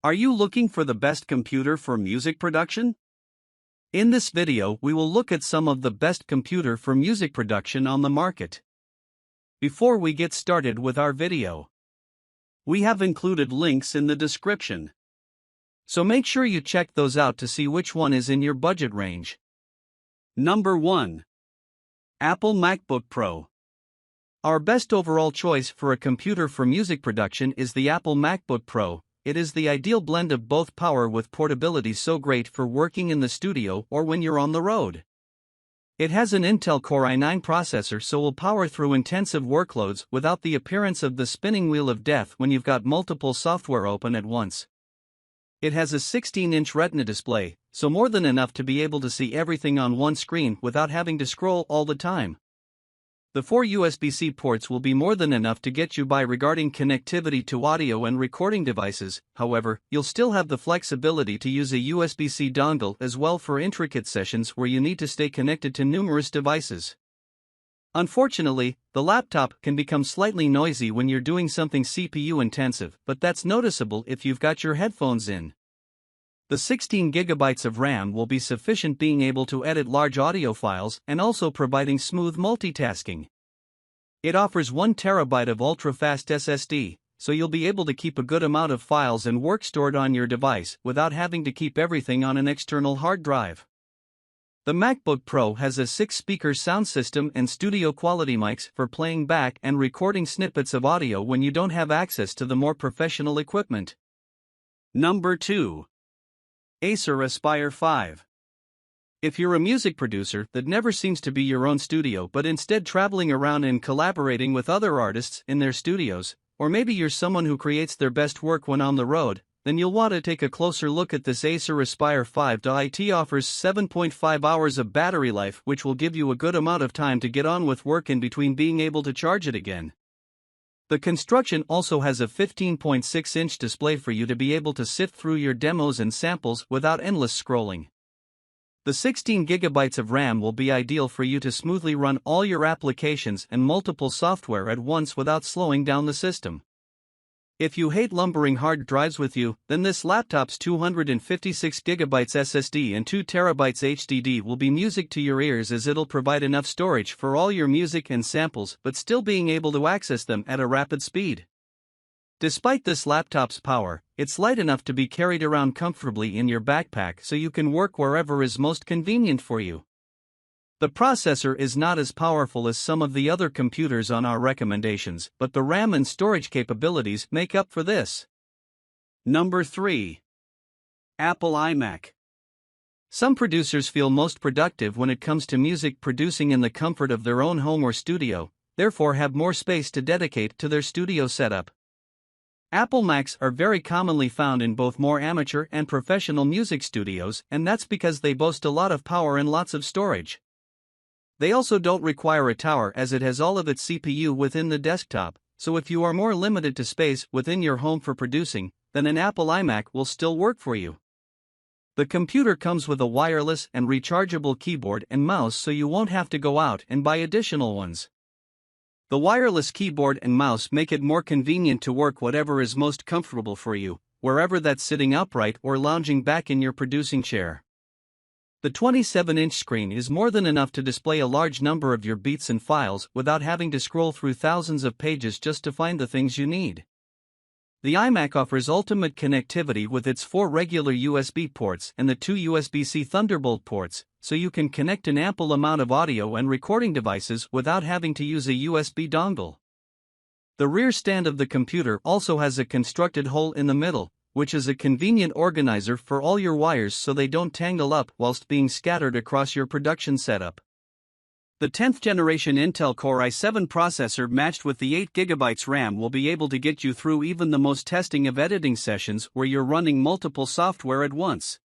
Are you looking for the best computer for music production? In this video, we will look at some of the best computer for music production on the market. Before we get started with our video, we have included links in the description, so make sure you check those out to see which one is in your budget range. Number 1. Apple MacBook Pro. Our best overall choice for a computer for music production is the Apple MacBook Pro. It is the ideal blend of both power with portability, so great for working in the studio or when you're on the road. It has an Intel Core i9 processor, so will power through intensive workloads without the appearance of the spinning wheel of death when you've got multiple software open at once. It has a 16-inch Retina display, so more than enough to be able to see everything on one screen without having to scroll all the time. The 4 USB-C ports will be more than enough to get you by regarding connectivity to audio and recording devices. However, you'll still have the flexibility to use a USB-C dongle as well for intricate sessions where you need to stay connected to numerous devices. Unfortunately, the laptop can become slightly noisy when you're doing something CPU intensive, but that's noticeable if you've got your headphones in. The 16 GB of RAM will be sufficient, being able to edit large audio files and also providing smooth multitasking. It offers 1 TB of ultra-fast SSD, so you'll be able to keep a good amount of files and work stored on your device without having to keep everything on an external hard drive. The MacBook Pro has a 6-speaker sound system and studio-quality mics for playing back and recording snippets of audio when you don't have access to the more professional equipment. Number 2. Acer Aspire 5. If you're a music producer that never seems to be your own studio but instead traveling around and collaborating with other artists in their studios, or maybe you're someone who creates their best work when on the road, then you'll want to take a closer look at this Acer Aspire 5. It offers 7.5 hours of battery life, which will give you a good amount of time to get on with work in between being able to charge it again. The construction also has a 15.6-inch display for you to be able to sift through your demos and samples without endless scrolling. The 16 GB of RAM will be ideal for you to smoothly run all your applications and multiple software at once without slowing down the system. If you hate lumbering hard drives with you, then this laptop's 256 GB SSD and 2 TB HDD will be music to your ears, as it'll provide enough storage for all your music and samples but still being able to access them at a rapid speed. Despite this laptop's power, it's light enough to be carried around comfortably in your backpack, so you can work wherever is most convenient for you. The processor is not as powerful as some of the other computers on our recommendations, but the RAM and storage capabilities make up for this. Number 3. Apple iMac. Some producers feel most productive when it comes to music producing in the comfort of their own home or studio, therefore have more space to dedicate to their studio setup. Apple Macs are very commonly found in both more amateur and professional music studios, and that's because they boast a lot of power and lots of storage. They also don't require a tower, as it has all of its CPU within the desktop, so if you are more limited to space within your home for producing, then an Apple iMac will still work for you. The computer comes with a wireless and rechargeable keyboard and mouse, so you won't have to go out and buy additional ones. The wireless keyboard and mouse make it more convenient to work whatever is most comfortable for you, wherever that's sitting upright or lounging back in your producing chair. The 27-inch screen is more than enough to display a large number of your beats and files without having to scroll through thousands of pages just to find the things you need. The iMac offers ultimate connectivity with its 4 regular USB ports and the 2 USB-C Thunderbolt ports, so you can connect an ample amount of audio and recording devices without having to use a USB dongle. The rear stand of the computer also has a constructed hole in the middle, which is a convenient organizer for all your wires so they don't tangle up whilst being scattered across your production setup. The 10th generation Intel Core i7 processor matched with the 8 GB RAM will be able to get you through even the most testing of editing sessions where you're running multiple software at once.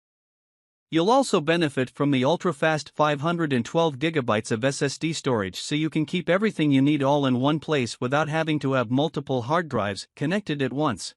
You'll also benefit from the ultra-fast 512 GB of SSD storage, so you can keep everything you need all in one place without having to have multiple hard drives connected at once.